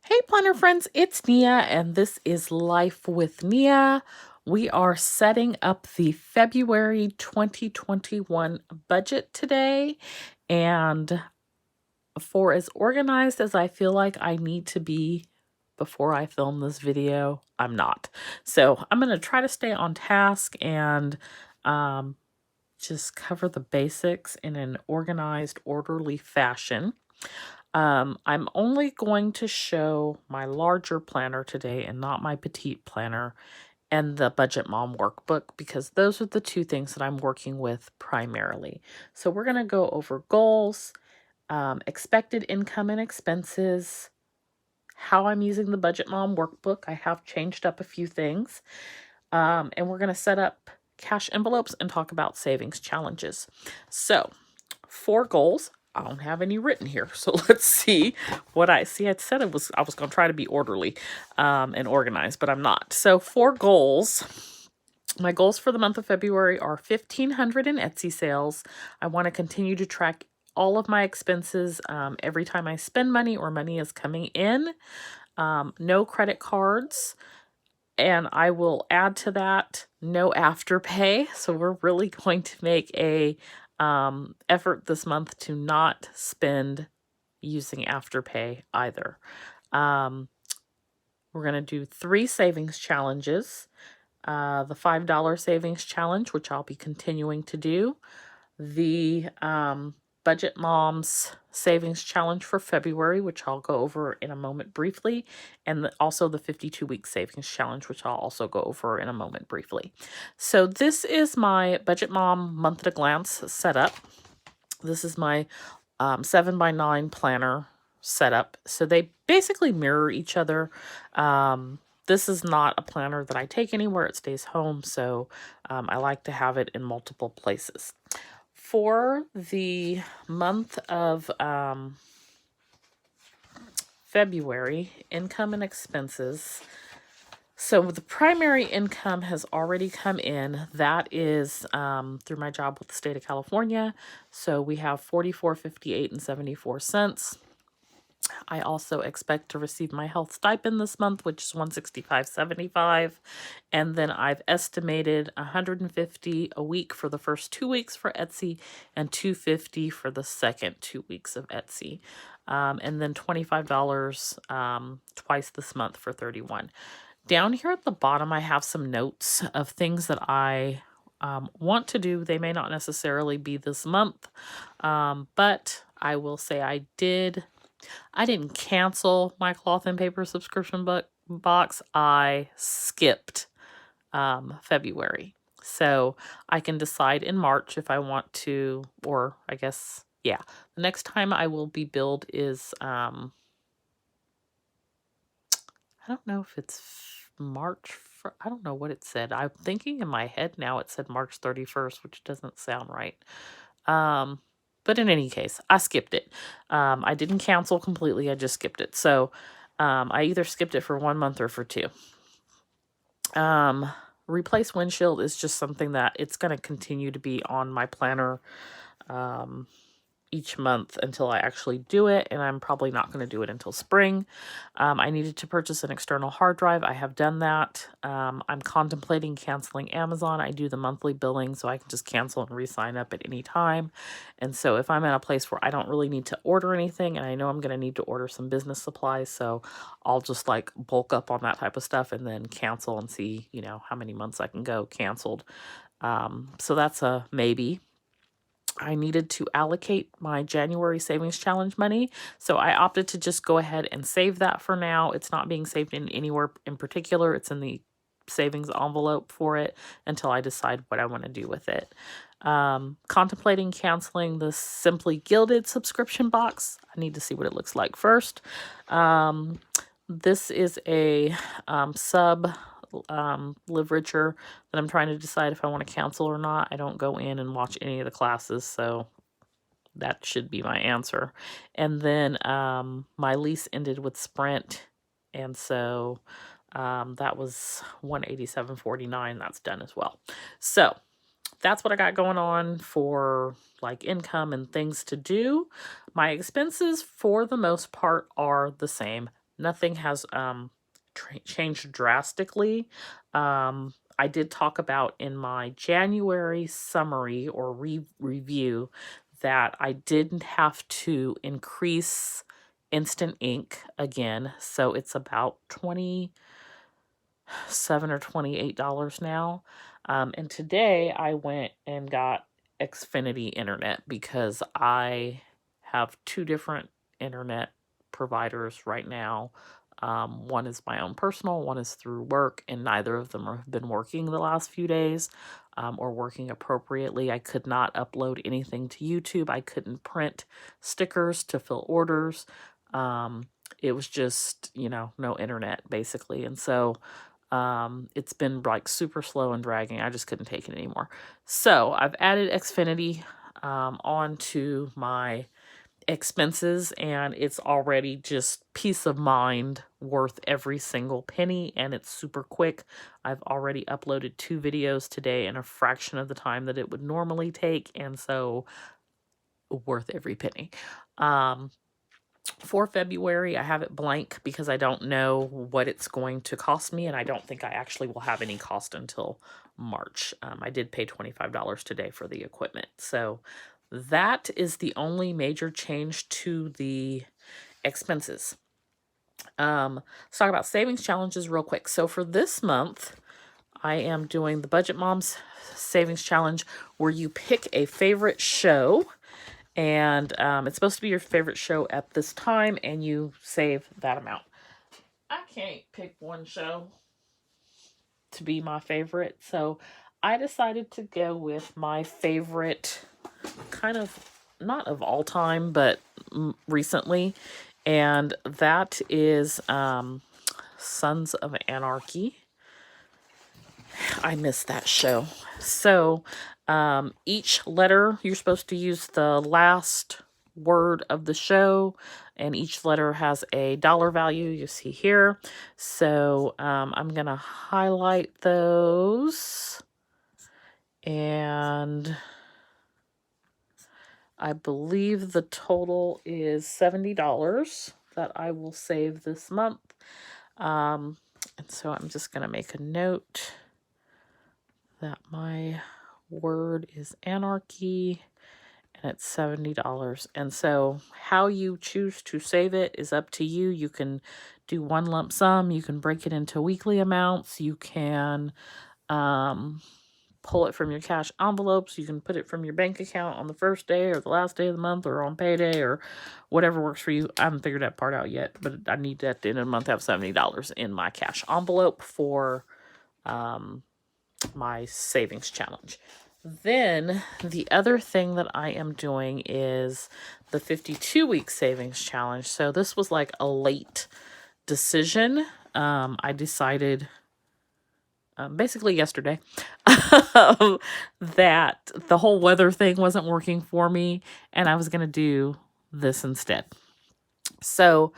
Hey, planner friends, it's Nia, and this is Life with Nia. We are setting up the February 2021 budget today, and for as organized as I feel like I need to be before I film this video, I'm not. So I'm going to try to stay on task and um, just cover the basics in an organized, orderly fashion. I'm only going to show my larger planner today and not my petite planner and the Budget Mom Workbook because those are the two things that I'm working with primarily. So we're going to go over goals, expected income and expenses, how I'm using the Budget Mom Workbook. I have changed up a few things, and we're going to set up cash envelopes and talk about savings challenges. So, 4 goals. I don't have any written here, so let's see what I see. I said I was going to try to be orderly and organized, but I'm not. So 4 goals. My goals for the month of February are 1,500 in Etsy sales. I want to continue to track all of my expenses every time I spend money or money is coming in. No credit cards. And I will add to that no afterpay. So we're really going to make a effort this month to not spend using afterpay either. We're going to do 3 savings challenges. The $5 savings challenge, which I'll be continuing to do. The Budget Moms Savings Challenge for February, which I'll go over in a moment briefly, and also the 52-week Savings Challenge, which I'll also go over in a moment briefly. So this is my Budget Mom Month at a Glance setup. This is my 7x9 planner setup. So they basically mirror each other. This is not a planner that I take anywhere. It stays home, so I like to have it in multiple places. For the month of February, income and expenses. So the primary income has already come in. That is through my job with the state of California. So we have $44.58 and 74 cents. I also expect to receive my health stipend this month, which is $165.75. And then I've estimated $150 a week for the first 2 weeks for Etsy and $250 for the second 2 weeks of Etsy. And then $25 twice this month for $31. Down here at the bottom, I have some notes of things that I want to do. They may not necessarily be this month, but I will say I didn't cancel my cloth and paper subscription box. I skipped February. So I can decide in March if I want to, or I guess, yeah. The next time I will be billed is, I don't know if it's March. I don't know what it said. I'm thinking in my head now it said March 31st, which doesn't sound right. But in any case, I skipped it. I didn't cancel completely. I just skipped it. So I either skipped it for 1 month or for 2. Replace windshield is just something that it's going to continue to be on my planner each month until I actually do it, and I'm probably not going to do it until spring. I needed to purchase an external hard drive. I have done that. I'm contemplating canceling Amazon. I do the monthly billing, so I can just cancel and re-sign up at any time. And so if I'm in a place where I don't really need to order anything, and I know I'm going to need to order some business supplies, so I'll just like bulk up on that type of stuff and then cancel and see, how many months I can go canceled. So that's a maybe. I needed to allocate my January savings challenge money, so I opted to just go ahead and save that for now. It's not being saved in anywhere in particular. It's in the savings envelope for it until I decide what I want to do with it. Contemplating canceling the Simply Gilded subscription box. I need to see what it looks like first. This is a sub literature that I'm trying to decide if I want to cancel or not. I don't go in and watch any of the classes, so that should be my answer. And then my lease ended with Sprint, and so that was $187.49. That's done as well. So that's what I got going on for like income and things to do. My expenses for the most part are the same. nothing has changed drastically. I did talk about in my January summary or review that I didn't have to increase instant ink again. So it's about $27 or $28 now. And today I went and got Xfinity internet because I have two different internet providers right now. One is my own personal, one is through work, and neither of them have been working the last few days or working appropriately. I could not upload anything to YouTube. I couldn't print stickers to fill orders. It was just, no internet basically. And so it's been like super slow and dragging. I just couldn't take it anymore. So I've added Xfinity onto my expenses, and it's already just peace of mind worth every single penny, and it's super quick. I've already uploaded 2 videos today in a fraction of the time that it would normally take, and so worth every penny. For February, I have it blank because I don't know what it's going to cost me, and I don't think I actually will have any cost until March. I did pay $25 today for the equipment. So that is the only major change to the expenses. Let's talk about savings challenges real quick. So for this month, I am doing the Budget Moms Savings Challenge where you pick a favorite show. And it's supposed to be your favorite show at this time, and you save that amount. I can't pick one show to be my favorite, so I decided to go with my favorite, kind of, not of all time, but recently, and that is Sons of Anarchy. I miss that show. So each letter, you're supposed to use the last word of the show, and each letter has a dollar value you see here. So I'm going to highlight those, and I believe the total is $70 that I will save this month. And so I'm just going to make a note that my word is anarchy, and it's $70. And so how you choose to save it is up to you. You can do one lump sum. You can break it into weekly amounts. You can pull it from your cash envelopes. You can put it from your bank account on the first day or the last day of the month or on payday or whatever works for you. I haven't figured that part out yet, but I need to, at the end of the month, have $70 in my cash envelope for my savings challenge. Then the other thing that I am doing is the 52-week savings challenge. So this was like a late decision. I decided basically yesterday that the whole weather thing wasn't working for me, and I was going to do this instead. So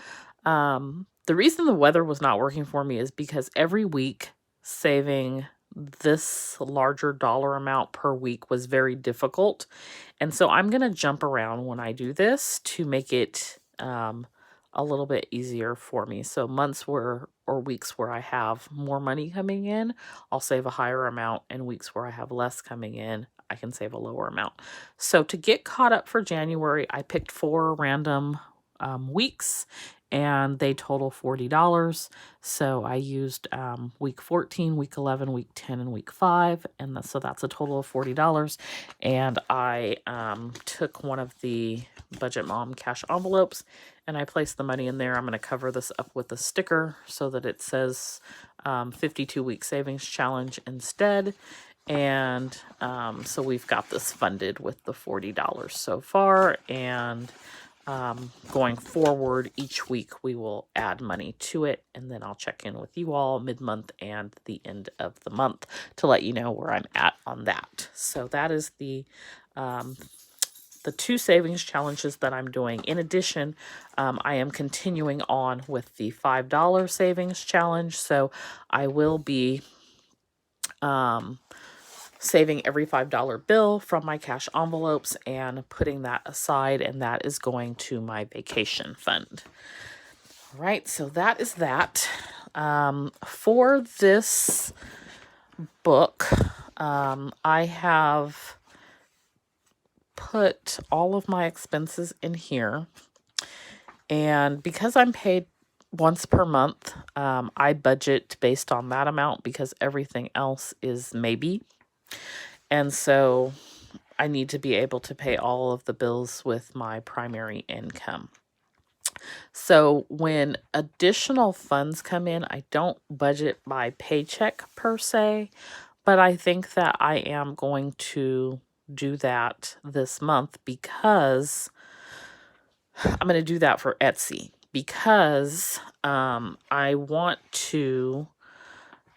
the reason the weather was not working for me is because every week saving this larger dollar amount per week was very difficult. And so I'm going to jump around when I do this to make it a little bit easier for me. So months or weeks where I have more money coming in, I'll save a higher amount, and weeks where I have less coming in, I can save a lower amount. So to get caught up for January, I picked 4 random weeks, and they total $40. So I used week 14, week 11, week 10, and week 5. And so that's a total of $40. And I took one of the Budget Mom cash envelopes, and I placed the money in there. I'm going to cover this up with a sticker so that it says 52-week savings challenge instead. And so we've got this funded with the $40 so far. And going forward, each week we will add money to it, and then I'll check in with you all mid-month and the end of the month to let you know where I'm at on that. So that is the 2 savings challenges that I'm doing. In addition, I am continuing on with the $5 savings challenge. So I will be saving every $5 bill from my cash envelopes and putting that aside, and that is going to my vacation fund. All right, so that is that. For this book, I have put all of my expenses in here. And because I'm paid once per month, I budget based on that amount because everything else is maybe. And so I need to be able to pay all of the bills with my primary income. So when additional funds come in, I don't budget by paycheck per se, but I think that I am going to do that this month because I'm going to do that for Etsy because I want to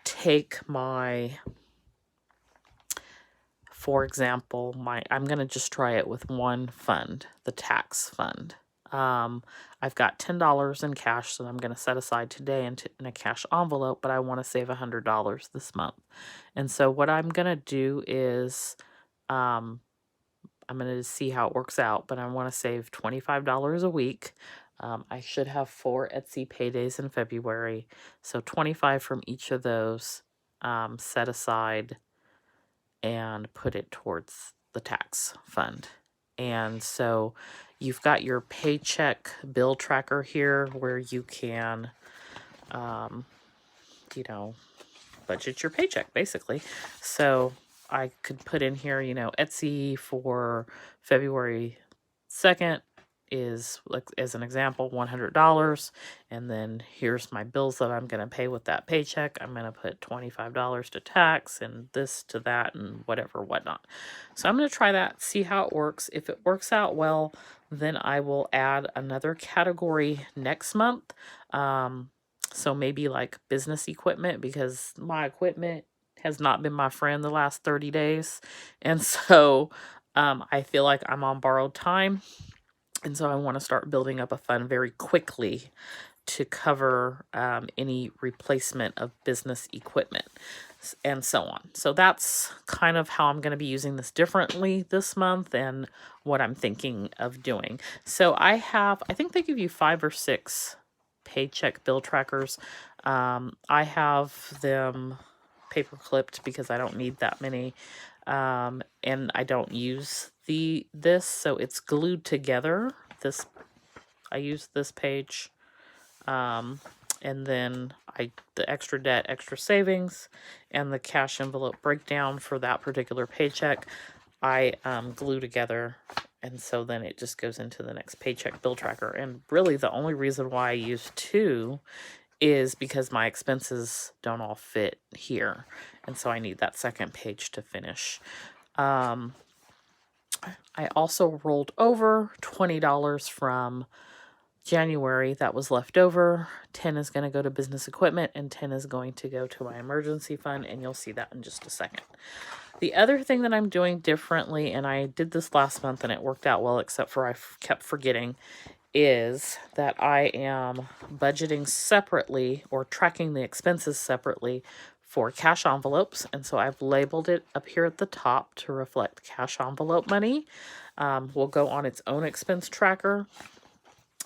take my, for example, I'm going to just try it with one fund, the tax fund. I've got $10 in cash that I'm going to set aside today in a cash envelope, but I want to save $100 this month. And so what I'm going to do is I'm going to see how it works out, but I want to save $25 a week. I should have 4 Etsy paydays in February, so 25 from each of those set aside and put it towards the tax fund. And so you've got your paycheck bill tracker here where you can, budget your paycheck basically. So I could put in here, Etsy for February 2nd is, like as an example, $100. And then here's my bills that I'm going to pay with that paycheck. I'm going to put $25 to tax and this to that and whatnot. So I'm going to try that, see how it works. If it works out well, then I will add another category next month. So maybe like business equipment, because my equipment has not been my friend the last 30 days. And so I feel like I'm on borrowed time. And so I want to start building up a fund very quickly to cover any replacement of business equipment and so on. So that's kind of how I'm going to be using this differently this month and what I'm thinking of doing. So I think they give you 5 or 6 paycheck bill trackers. I have them paper clipped because I don't need that many. And I don't use this, so it's glued together. I use this page, and then the extra debt, extra savings, and the cash envelope breakdown for that particular paycheck, I glue together, and so then it just goes into the next paycheck bill tracker. And really the only reason why I use 2 is because my expenses don't all fit here, and so I need that second page to finish. I also rolled over $20 from January that was left over. 10 is going to go to business equipment and 10 is going to go to my emergency fund, and you'll see that in just a second. The other thing that I'm doing differently, and I did this last month and it worked out well, except for I kept forgetting, is that I am budgeting separately or tracking the expenses separately for cash envelopes. And so I've labeled it up here at the top to reflect cash envelope money. Will go on its own expense tracker.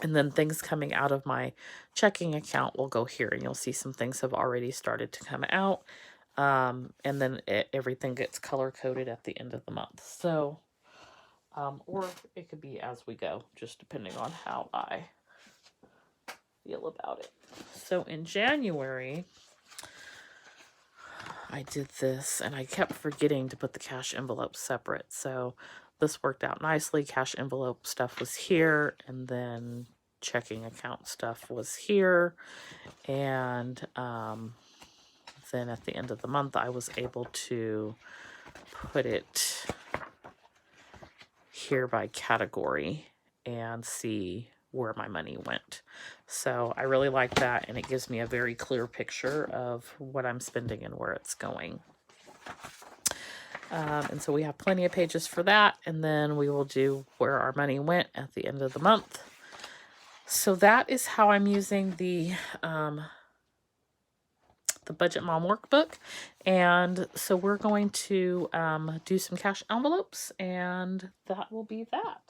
And then things coming out of my checking account will go here. And you'll see some things have already started to come out. And then everything gets color-coded at the end of the month. So, or it could be as we go, just depending on how I feel about it. So in January, I did this, and I kept forgetting to put the cash envelope separate. So this worked out nicely. Cash envelope stuff was here, and then checking account stuff was here. And then at the end of the month, I was able to put it here by category and see where my money went. So I really like that, and it gives me a very clear picture of what I'm spending and where it's going. And so we have plenty of pages for that, and then we will do where our money went at the end of the month. So that is how I'm using the Budget Mom Workbook. And so we're going to do some cash envelopes, and that will be that.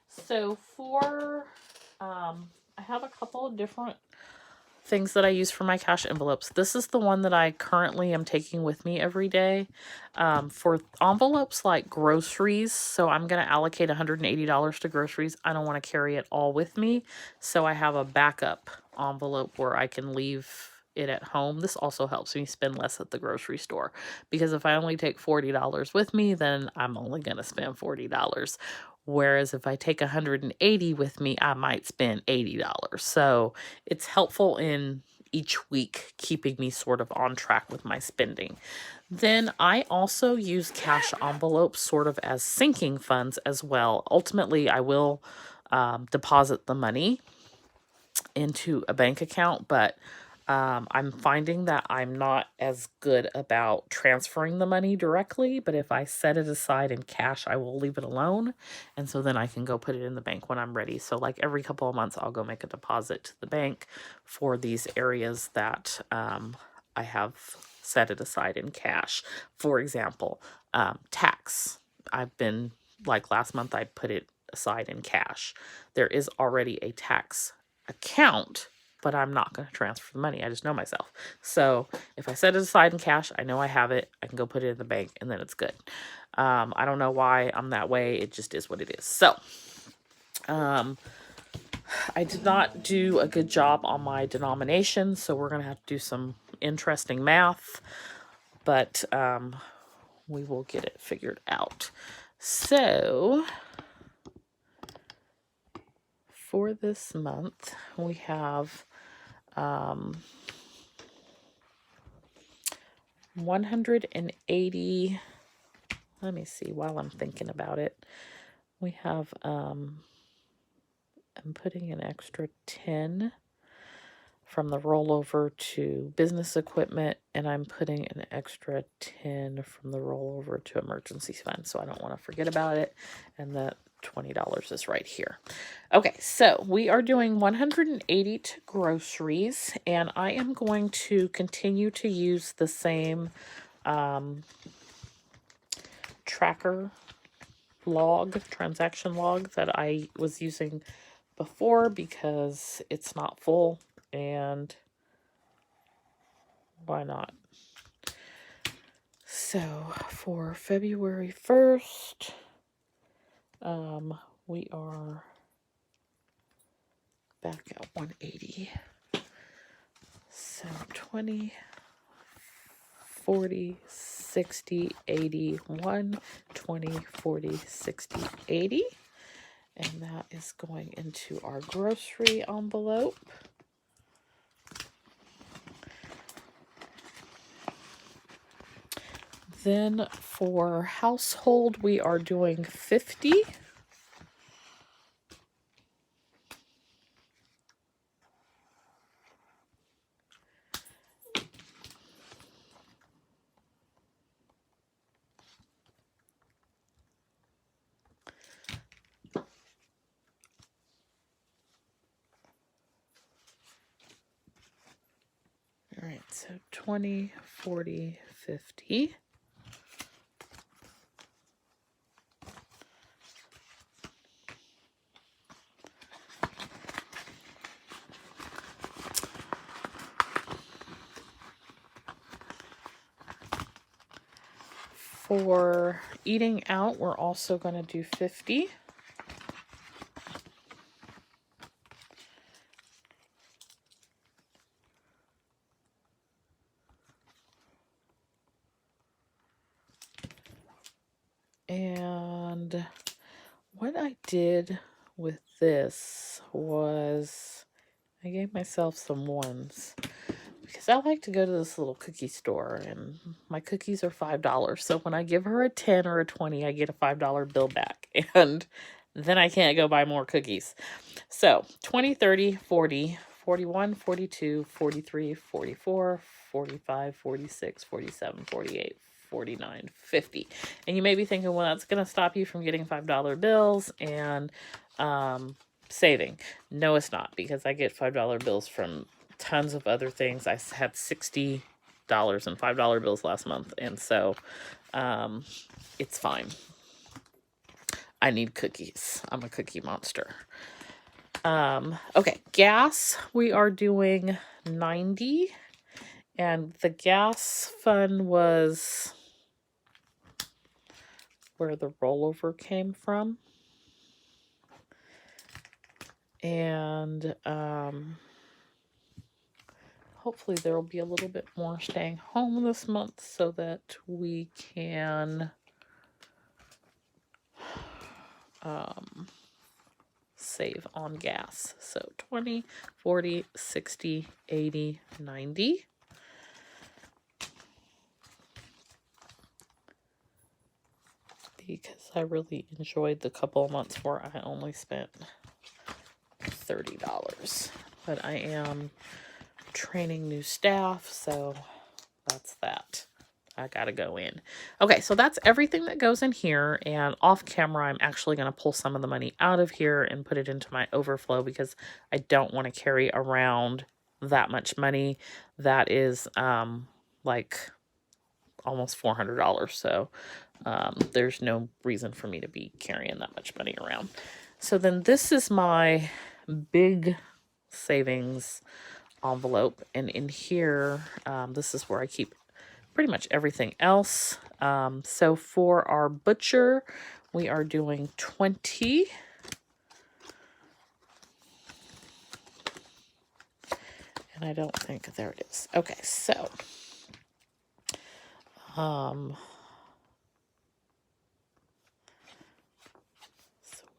So for I have a couple of different things that I use for my cash envelopes. This is the one that I currently am taking with me every day for envelopes like groceries. So I'm going to allocate $180 to groceries. I don't want to carry it all with me. So I have a backup envelope where I can leave it at home. This also helps me spend less at the grocery store, because if I only take $40 with me, then I'm only going to spend $40. Whereas if I take 180 with me, I might spend $80. So it's helpful in each week keeping me sort of on track with my spending. Then I also use cash envelopes sort of as sinking funds as well. Ultimately, I will deposit the money into a bank account, but I'm finding that I'm not as good about transferring the money directly, but if I set it aside in cash, I will leave it alone. And so then I can go put it in the bank when I'm ready. So like every couple of months, I'll go make a deposit to the bank for these areas that I have set it aside in cash. For example, tax. I've been, like last month, I put it aside in cash. There is already a tax account, but I'm not going to transfer the money. I just know myself. So if I set it aside in cash, I know I have it. I can go put it in the bank and then it's good. I don't know why I'm that way. It just is what it is. So I did not do a good job on my denomination, so we're going to have to do some interesting math, but we will get it figured out. So for this month, we have 180. Let me see while I'm thinking about it. We have I'm putting an extra 10 from the rollover to business equipment, and I'm putting an extra 10 from the rollover to emergency fund, so I don't want to forget about it. And that $20 is right here. Okay, so we are doing 180 to groceries, and I am going to continue to use the same tracker log, transaction log that I was using before, because it's not full, and why not? So for February 1st, we are back at 180. So 20, 40, 60, 80, 1, 20, 40, 60, 80. And that is going into our grocery envelope. Then for household, we are doing 50. All right, so 20, 40, 50. For eating out, we're also going to do 50. And what I did with this was I gave myself some ones, because I like to go to this little cookie store, and my cookies are $5. So when I give her a 10 or a 20, I get a $5 bill back, and then I can't go buy more cookies. So 20, 30, 40, 41, 42, 43, 44, 45, 46, 47, 48, 49, 50. And you may be thinking, well, that's going to stop you from getting $5 bills and saving. No, it's not, because I get $5 bills from tons of other things. I had $60 and $5 bills last month, and so it's fine. I need cookies. I'm a cookie monster. Okay, gas, we are doing 90, and the gas fund was where the rollover came from. And hopefully there will be a little bit more staying home this month so that we can save on gas. So 20, 40, 60, 80, 90. Because I really enjoyed the couple of months where I only spent $30. But I am training new staff, so that's that. I gotta go in. Okay, so that's everything that goes in here, and off camera I'm actually going to pull some of the money out of here and put it into my overflow because I don't want to carry around that much money. That is like almost $400, so there's no reason for me to be carrying that much money around. So then this is my big savings envelope, and in here this is where I keep pretty much everything else. So for our butcher, we are doing 20. And I don't think, there it is. Okay, so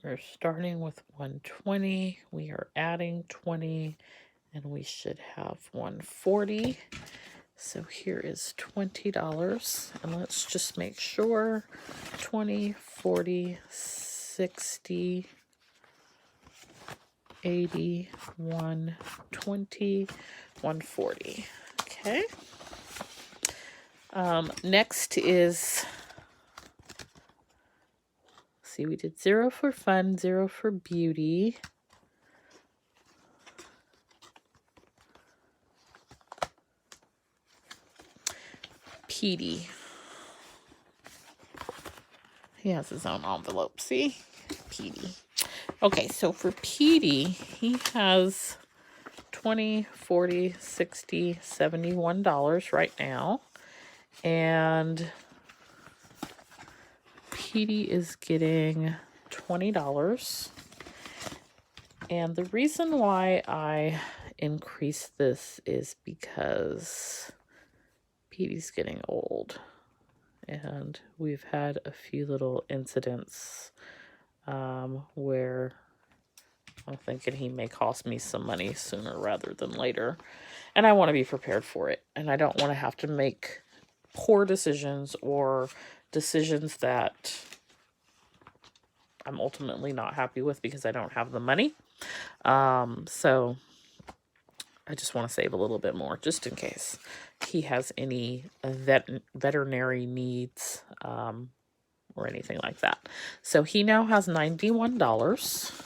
we're starting with 120. We are adding 20, and we should have 140. So here is $20, and let's just make sure 20, 40, 60, 80, 120, 140. Okay. Next is, see, we did 0 for fun, 0 for beauty. Petey. He has his own envelope, see? Petey. Okay, so for Petey, he has 20, 40, 60, $71 right now. And Petey is getting $20. And the reason why I increased this is because Petey's getting old. And we've had a few little incidents where I'm thinking he may cost me some money sooner rather than later. And I want to be prepared for it. And I don't want to have to make poor decisions or decisions that I'm ultimately not happy with because I don't have the money. So I just want to save a little bit more just in case he has any veterinary needs or anything like that. So he now has $91.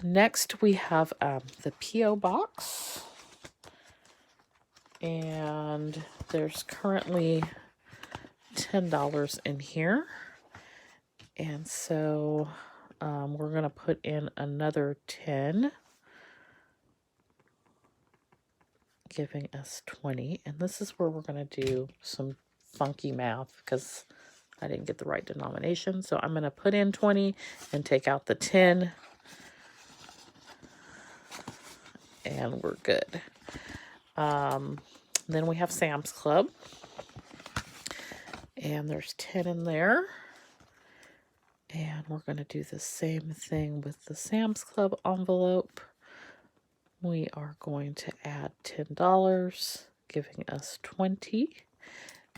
Next, we have the P.O. box. And there's currently $10 in here. And so we're going to put in another 10, giving us 20. And this is where we're going to do some funky math because I didn't get the right denomination. So I'm going to put in 20 and take out the 10. And we're good. Then we have Sam's Club. And there's 10 in there. And we're going to do the same thing with the Sam's Club envelope. We are going to add $10, giving us 20.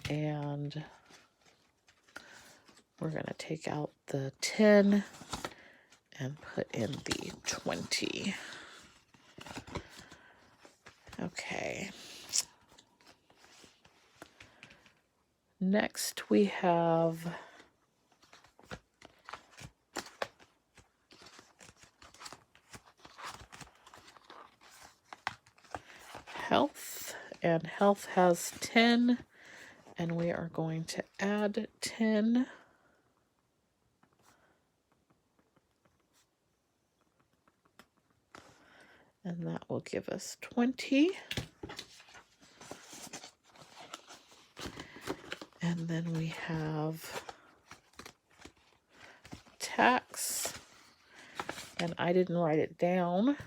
And we're going to take out the 10 and put in the 20. Okay. Next we have health, and health has 10, and we are going to add 10. that will give us 20. And then we have tax, and I didn't write it down,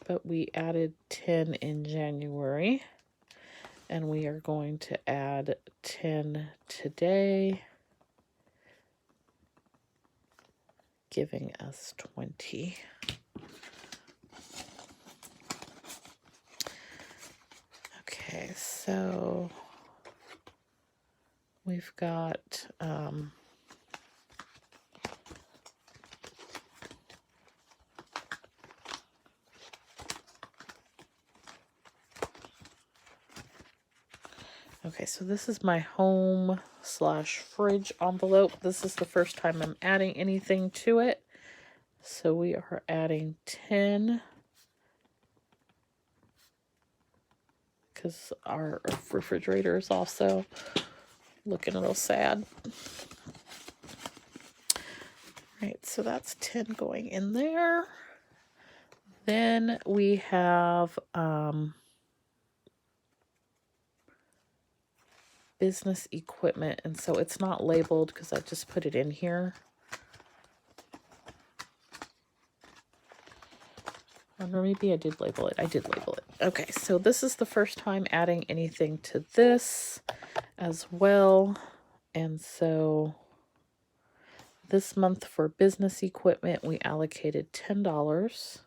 but we added 10 in January, and we are going to add 10 today, giving us 20. Okay, so we've got okay, so this is my home/fridge envelope. This is the first time I'm adding anything to it. So we are adding 10 because our refrigerator is also looking real sad. Right, so that's 10 going in there. Then we have business equipment, and so it's not labeled because I just put it in here. Or maybe I did label it. I did label it. Okay, so this is the first time adding anything to this as well. And so this month for business equipment, we allocated $10.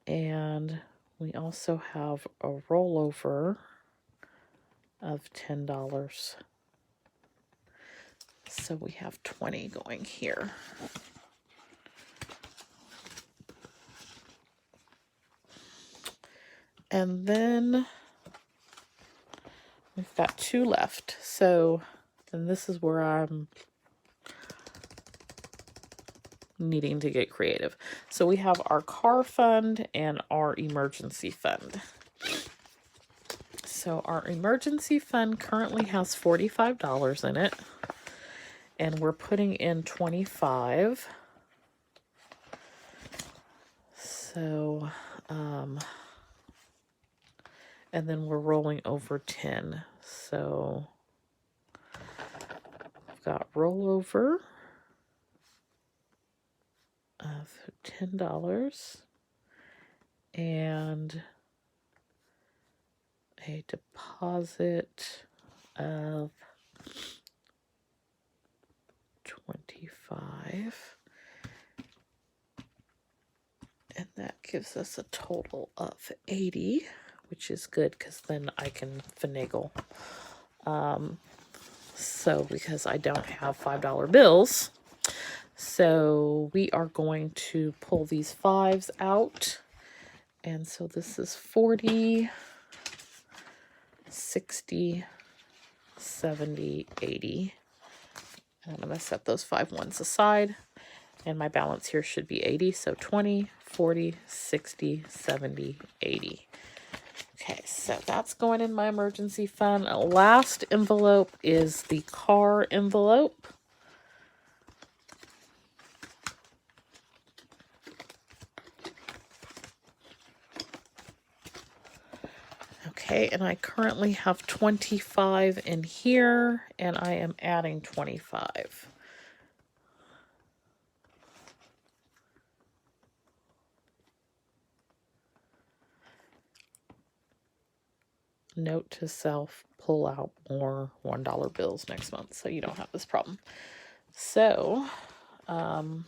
And we also have a rollover of $10. So we have 20 going here. And then we've got 2 left. So, and this is where I'm needing to get creative. So we have our car fund and our emergency fund. So our emergency fund currently has $45 in it, and we're putting in 25. So, and then we're rolling over 10. So we've got rollover of $10 and a deposit of 25. And that gives us a total of 80, which is good because then I can finagle. So because I don't have $5 bills, so we are going to pull these 5s out. And so this is 40, 60, 70, 80. And I'm going to set those 5 ones aside. And my balance here should be 80. So 20, 40, 60, 70, 80. Okay, so that's going in my emergency fund. Last envelope is the car envelope. Okay, and I currently have 25 in here, and I am adding 25. Note to self, pull out more $1 bills next month so you don't have this problem. So,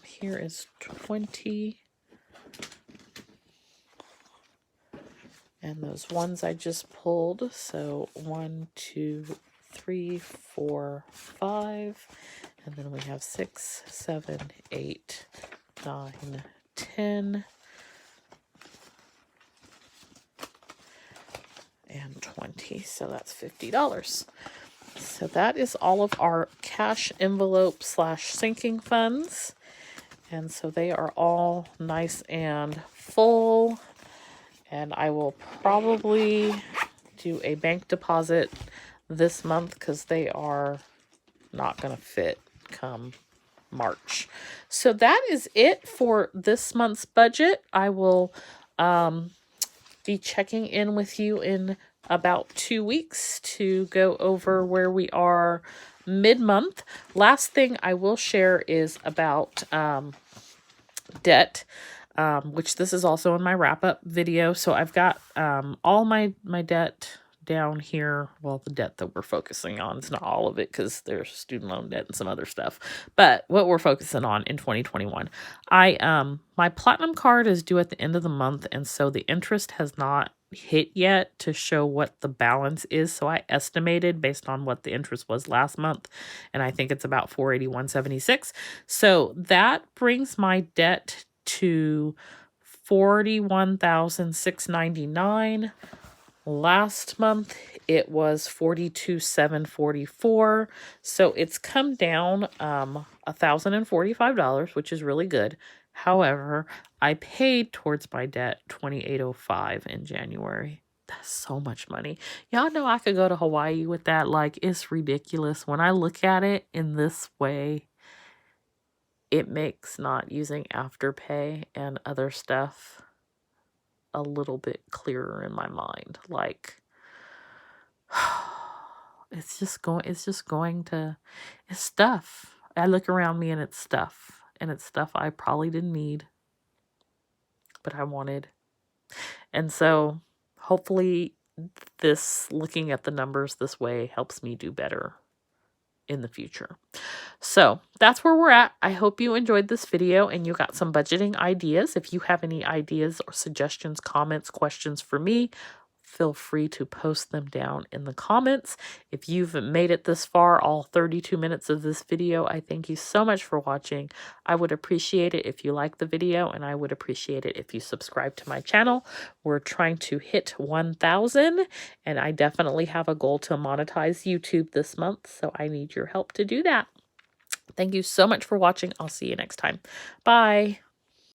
here is 20. And those ones I just pulled. So 1, 2, 3, 4, 5. And then we have 6, 7, 8, 9, 10. And 20. So that's $50. So that is all of our cash envelope / sinking funds. And so they are all nice and full. And I will probably do a bank deposit this month because they are not going to fit come March. So that is it for this month's budget. I will be checking in with you in about 2 weeks to go over where we are mid-month. Last thing I will share is about debt, which this is also in my wrap-up video. So I've got all my debt down here. Well, the debt that we're focusing on, it's not all of it because there's student loan debt and some other stuff, but what we're focusing on in 2021, my platinum card is due at the end of the month, and so the interest has not hit yet to show what the balance is. So I estimated based on what the interest was last month, and I think it's about $481.76. So that brings my debt to $41,699. Last month it was $42,744. So it's come down $1,045, which is really good. However, I paid towards my debt $2,805 in January. That's so much money. Y'all know I could go to Hawaii with that. Like, it's ridiculous. When I look at it in this way, it makes not using Afterpay and other stuff a little bit clearer in my mind. Like, it's stuff. I look around me and it's stuff. And it's stuff I probably didn't need, but I wanted. And so hopefully looking at the numbers this way helps me do better in the future. So that's where we're at. I hope you enjoyed this video and you got some budgeting ideas. If you have any ideas or suggestions, comments, questions for me, feel free to post them down in the comments. If you've made it this far, all 32 minutes of this video, I thank you so much for watching. I would appreciate it if you like the video, and I would appreciate it if you subscribe to my channel. We're trying to hit 1,000, and I definitely have a goal to monetize YouTube this month, so I need your help to do that. Thank you so much for watching. I'll see you next time. Bye.